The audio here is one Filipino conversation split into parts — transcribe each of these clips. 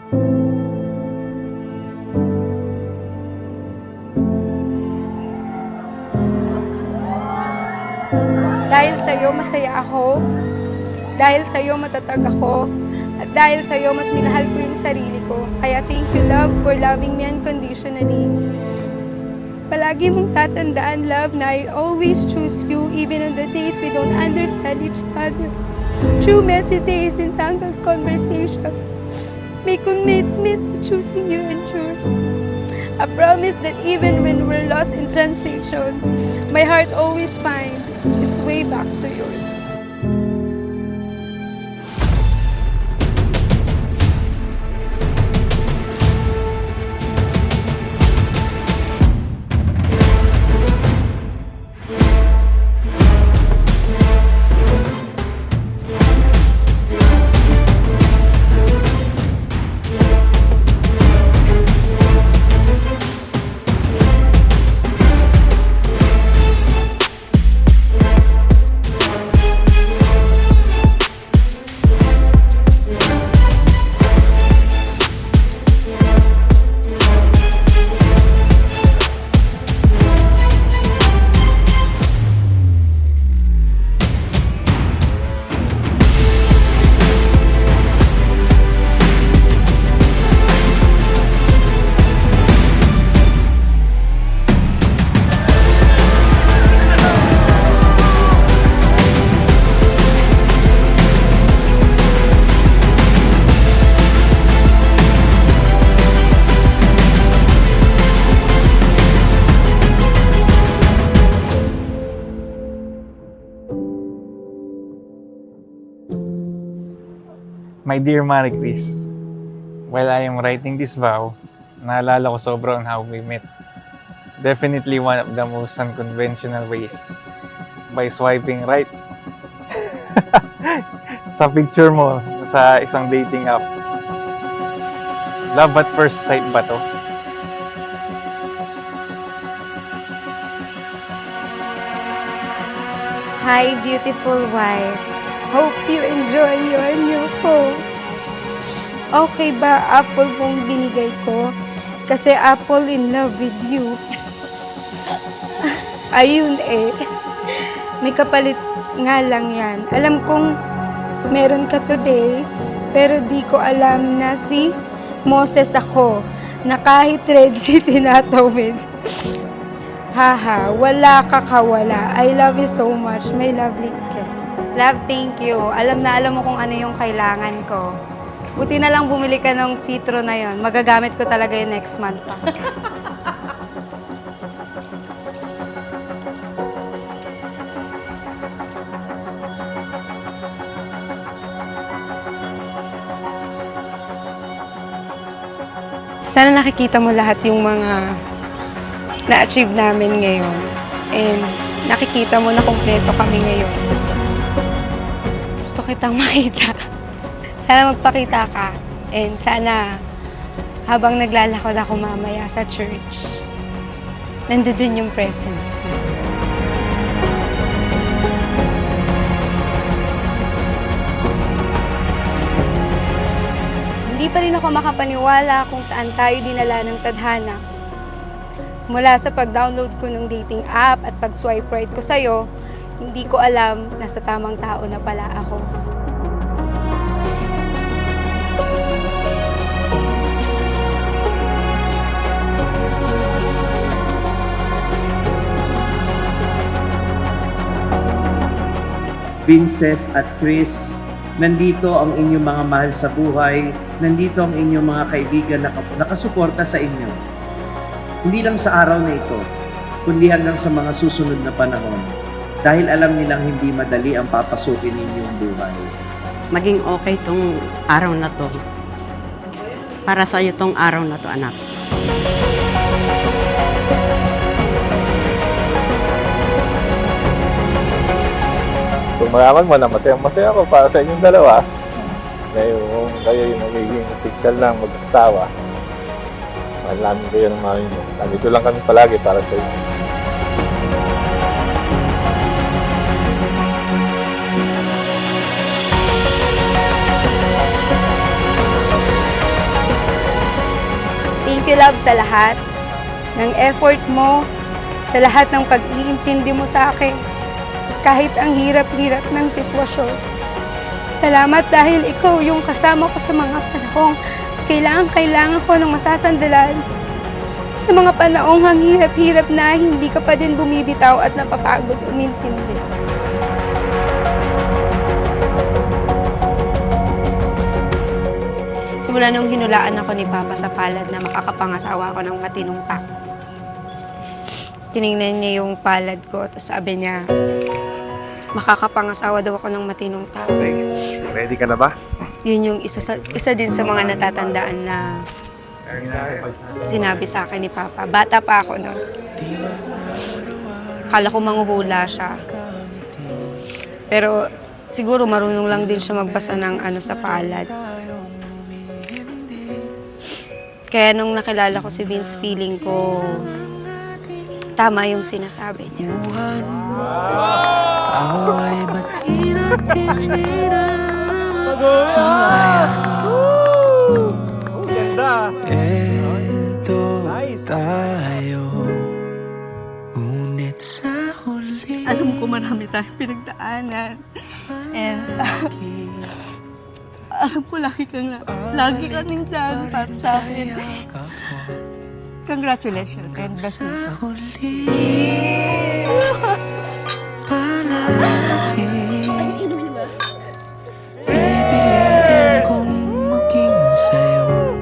Dahil sa'yo, masaya ako. Dahil sa'yo, matatag ako. At dahil sa'yo, mas minahal ko yung sarili ko. Kaya thank you, love, for loving me unconditionally. Palagi mong tatandaan, love, na I always choose you even on the days we don't understand each other. Through messy days and tangled conversation, may commitment to choosing you and yours. I promise that even when we're lost in transition, my heart always finds its way back to yours. My dear Marie Chris, while I am writing this vow, naalala ko sobrang how we met. Definitely one of the most unconventional ways. By swiping right sa picture mo sa isang dating app. Love at first sight ba to? Hi, beautiful wife. Hope you enjoy your new phone. Okay ba, Apple pong binigay ko? Kasi Apple in love with you. Ayun eh. May kapalit nga lang yan. Alam kong meron ka today, pero di ko alam na si Moses ako, na kahit Red Sea tinatawid. Haha, wala ka kawala. I love you so much, my lovely kid. Love, thank you. Alam na alam mo kung ano yung kailangan ko. Buti na lang bumili ka ng citro na yon. Magagamit ko talaga yung next month pa. Sana nakikita mo lahat yung mga na-achieve namin ngayon. And nakikita mo na kumpleto kami ngayon. Gusto kitang makita. Sana magpakita ka. And sana habang naglalakad ako mamaya sa church, nandun yung presence mo. Hindi pa rin ako makapaniwala kung saan tayo dinala ng tadhana. Mula sa pag-download ko ng dating app at pag-swipe right ko sa'yo, hindi ko alam na sa tamang tao na pala ako. Vinces at Chris, nandito ang inyong mga mahal sa buhay, nandito ang inyong mga kaibigan na nakasuporta sa inyo. Hindi lang sa araw na ito, kundi hanggang sa mga susunod na panahon, dahil alam nilang hindi madali ang papasukin ninyong buhay. Maging okay tong araw na to. Para sa iyo tong araw na to, anak. Kung malaman mo na masaya ako para sa inyong dalawa, kayo yung magiging official lang mag-asawa. Mahal namin kayo ng mami mo. Nandito lang kami palagi para sa inyo. you, love, sa lahat ng effort mo, sa lahat ng pag-iintindi mo sa akin, kahit ang hirap-hirap ng sitwasyon. Salamat dahil ikaw yung kasama ko sa mga panahong kailangan ko ng masasandalan. Sa mga panahong ang hirap-hirap na hindi ka pa din bumibitaw at napapagod umintindi. Simula nung hinulaan ako ni Papa sa palad na makakapangasawa ako ng matinong tao. Tinignan niya yung palad ko, tapos sabi niya, makakapangasawa daw ako ng matinong tao. Ready ka na ba? Yun yung isa din sa mga natatandaan na sinabi sa akin ni Papa. Bata pa ako noon. Akala ko manghuhula siya. Pero siguro marunong lang din siya magbasa ng sa palad. Kaya nung nakilala ko si Vince, feeling ko tama yung sinasabi niya. Away ba't tira-tira Ganda! Eto tayo, ngunit sa huli Alam ko marami tayong pinagdaanan. And alam ko lagi ka nandyan para sa akin. Congratulations and best wishes. huli palagi pipiliin kong maging sa'yo,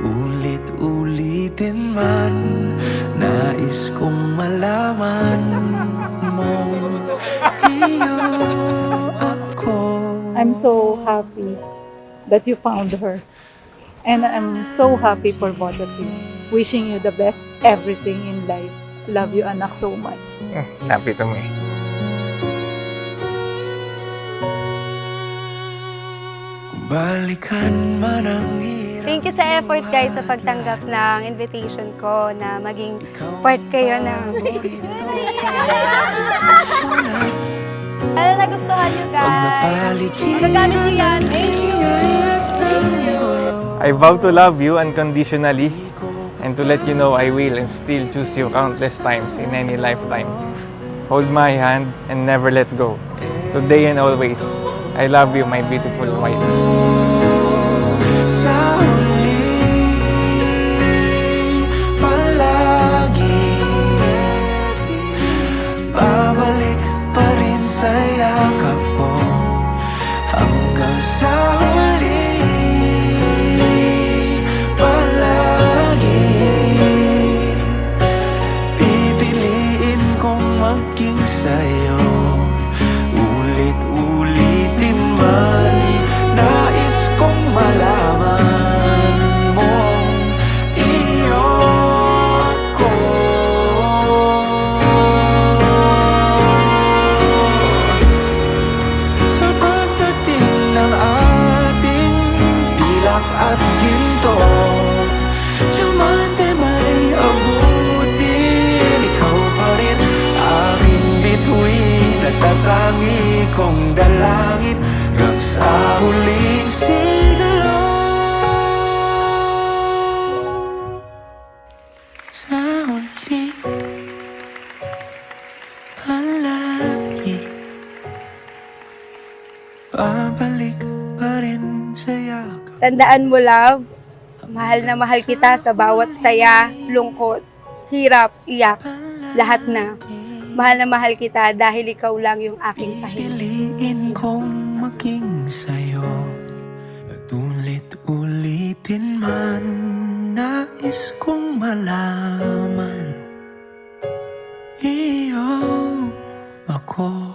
ulit-ulitin man, nais kong malaman mong iyo ako. I'm so happy that you found her. And I'm so happy for both of you. Wishing you the best everything in life. Love you, anak, so much. Happy to me. Kung balikan man ang hirap, Thank you sa effort guys sa pagtanggap ng invitation ko na maging part kayo ng... Ano nagustuhan nyo guys? Magagamit nyo yan. Thank you! Thank you! I vow to love you unconditionally and to let you know I will and still choose you countless times in any lifetime. Hold my hand and never let go. Today and always, I love you, my beautiful wife. sa huli palagi babalik pa rin sa yakap mo hanggang sa huli palagi pipiliin kong maging sa'yo, ulit-ulitin man, nais kong malaman mong iyo ako. Sa pagdating ng ating pilak at ginto, diamante may abutin, ikaw pa rin aking bituin at tatangi kong dalangin hanggang sa huling siglo. Sa huli palagi babalik pa rin sa yakap. Tandaan mo, love, mahal na mahal kita sa bawat saya, lungkot, hirap, iyak, lahat na. Mahal na mahal kita dahil ikaw lang yung aking pahinga. Pipiliin kong maging sa'yo at ulit-ulitin man, nais kong malaman iyo ako.